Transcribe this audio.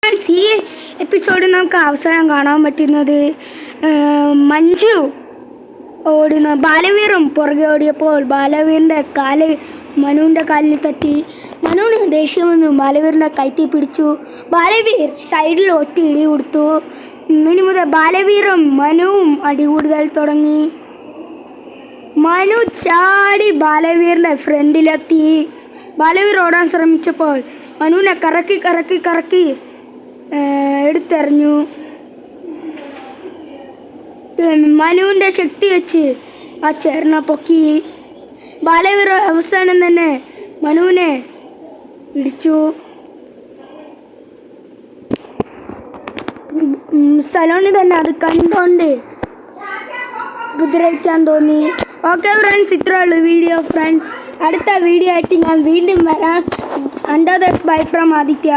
ഈ എപ്പിസോഡ് നമുക്ക് അവസാനം കാണാൻ പറ്റുന്നത് മഞ്ജു ഓടുന്ന ബാലവീറും പുറകെ ഓടിയപ്പോൾ ബാലവീറിൻ്റെ കാല് മനുവിൻ്റെ കാലിൽ തട്ടി. മനുവിന് ദേഷ്യം വന്നു. ബാലവീറിൻ്റെ കൈത്തി പിടിച്ചു. ബാലവീർ സൈഡിൽ ഒത്തി ഇടി കൊടുത്തു. ഇനി മുതൽ ബാലവീറും മനുവും അടി കൂടുതൽ തുടങ്ങി. മനു ചാടി ബാലവീറിൻ്റെ ഫ്രണ്ടിലെത്തി. ബാലവീർ ഓടാൻ ശ്രമിച്ചപ്പോൾ മനുവിനെ കറക്കി എടുത്തെറിഞ്ഞു. മനുവിൻ്റെ ശക്തി വെച്ച് ആ ചേർന്ന പൊക്കി. ബാലവീർ അവസാനം തന്നെ മനുവിനെ ഇടിച്ചു. സലോണി തന്നെ അത് കണ്ടുകൊണ്ട് ഉപദ്രവിക്കാൻ തോന്നി. ഓക്കെ ഫ്രണ്ട്സ്, ഇത്രയേ ഉള്ളൂ വീഡിയോ. ഫ്രണ്ട്സ്, അടുത്ത വീഡിയോ ആയിട്ട് ഞാൻ വീണ്ടും വരാം. Under the bye from Aditya.